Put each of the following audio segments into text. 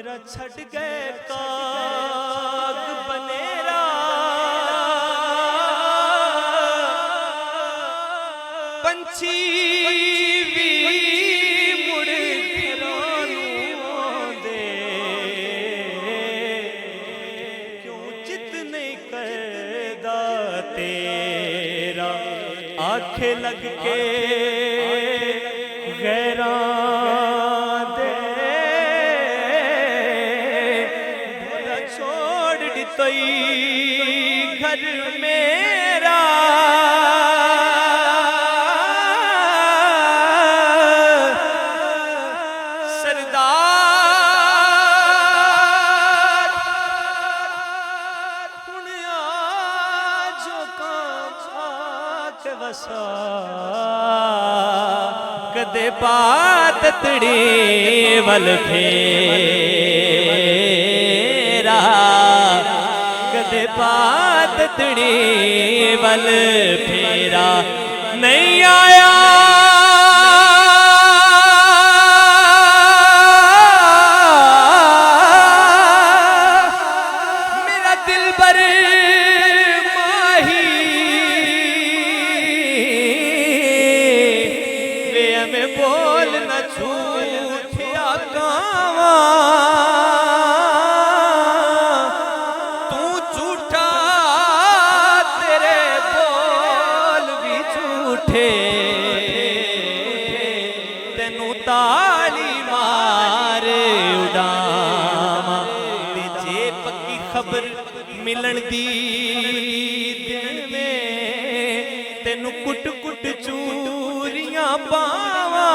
मेरा छड़ गए काग बनेरा पंछी भी मुड़ घरानू आंदे क्यों चित नहीं करदा तेरा आखे लग के गैरां दे भोला छोड़ दितई घर मेरा कदे बात तड़ी वल फेरा कदे बात तड़ी वल फेरा नहीं आया मेरा दिल बर बोल न झूठिया कावा तू झूठा तेरे बोल भी झूठे तेनू ताली मार उड़ावा जे पक्की खबर मिलन दी दिन में तेनू कुट कुट चूरियां पावा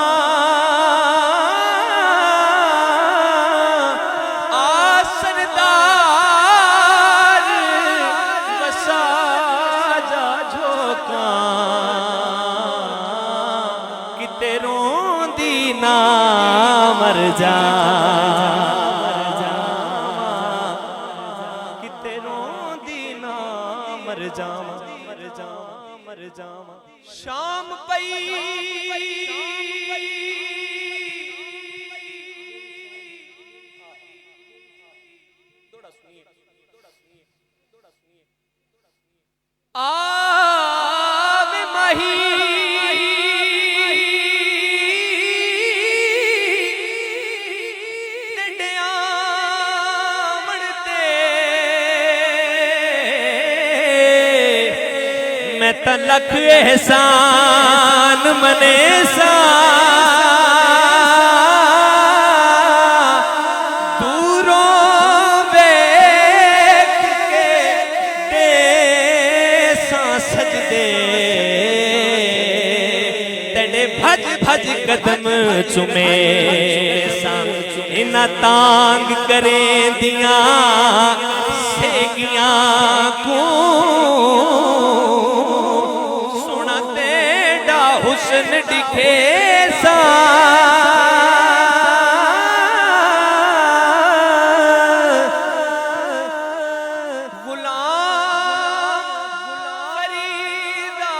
आसरदार वसा जा झोंका किते रोंदी ना मर जा किते रोंदी ना मर जावा मर जावा मर जावा शाम पई आवे माही मैं त लख एहसान मने सा दूरों वेख के देसा सजदे तेरे भज भज कदम चुमे सा इना तांग करें दिया सेगियां को हुस्न दिखे सा गुलाम फरीदा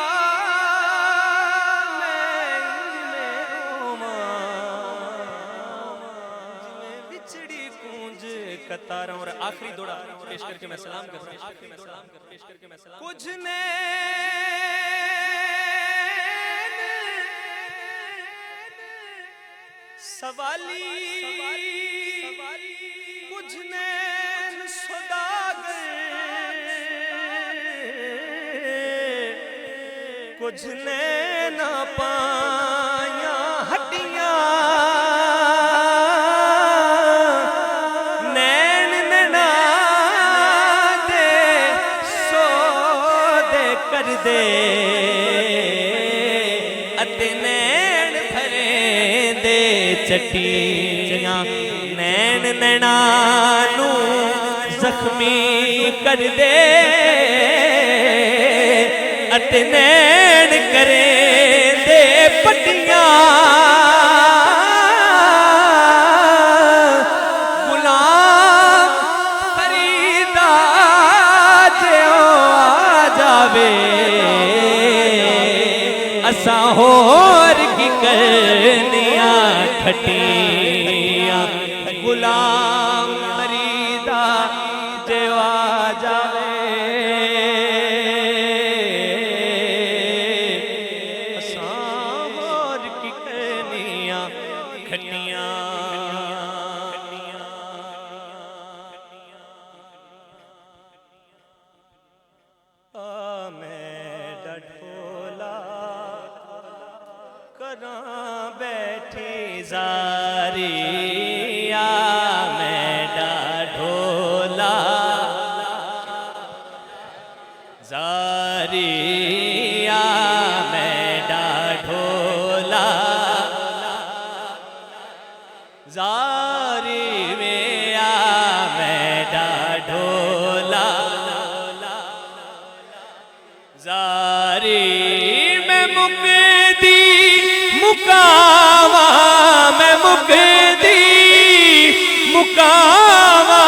मैं बिछड़ी कूंज कतारों और आखिरी दौड़ा पेश करके मैं सलाम करता हूं कुछ ने सवाली कुछ नैन सौदागर कुछ नैना पाया हड्डियां नैन नैना दे सौदे कर दे अते नैन भरे दे चटियां नैन नैनानू जख्मी कर दे अते नैन करे दे पट्टियां गुलाम फरीदा जे आ जावे असा होर की करनिया खटिया गुलाम जारिया मेरा ढोला जारिया मेरा ढोला जारी में आ मेरा ढोला जारी में मुक्ति मुकावा मैं मुक्ति मुकावा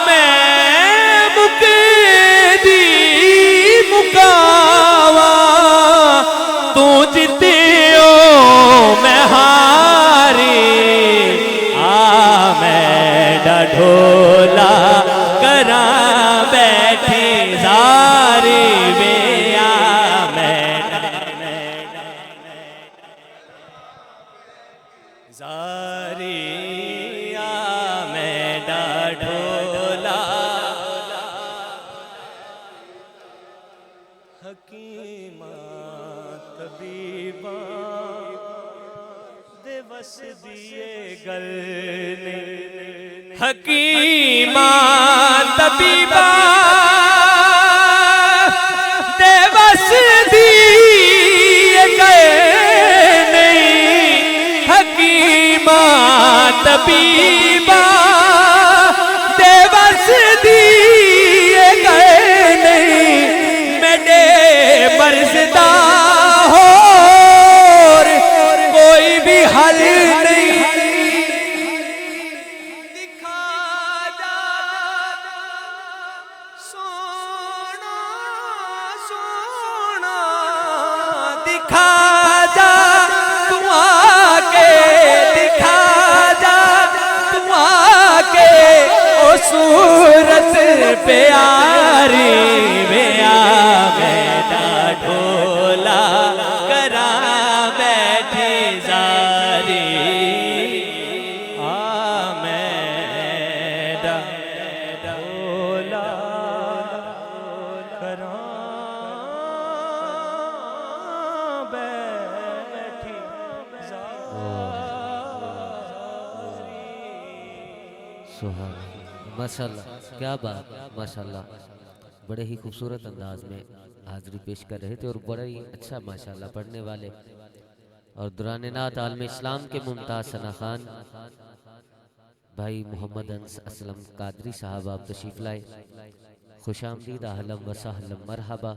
मैं मुक्ति मुकावा तू जितियो मैं हारी आ मैं ढोला करा बैठी जारी में आ जारिया मेरा ढोला हकीमा तबीबा दिवस दिए गल ने हकीमा तबीबा दिवस दिए गए तबीबा दिवस दिए गए नहीं मेरे मर्ज़दा हो कोई भी हल नहीं दिखा जा सोना सोना दिखा जा तू आके सूरत प्यारी बेया मेरा ढोला करा बैठी जारी आ मेरा ढोला करा बैठी सुभान माशाल्लाह, क्या बात, माशाल्लाह, बड़े ही खूबसूरत अंदाज में हाजिरी पेश कर रहे थे और बड़ा ही अच्छा माशाल्लाह पढ़ने वाले और दुरान नात आलम इस्लाम के मुमताज़ सना खान भाई मोहम्मद अंस असलम कादरी साहब आप तशरीफ़ लाए। खुशामदीद, अहलम व सहलम मरहबा।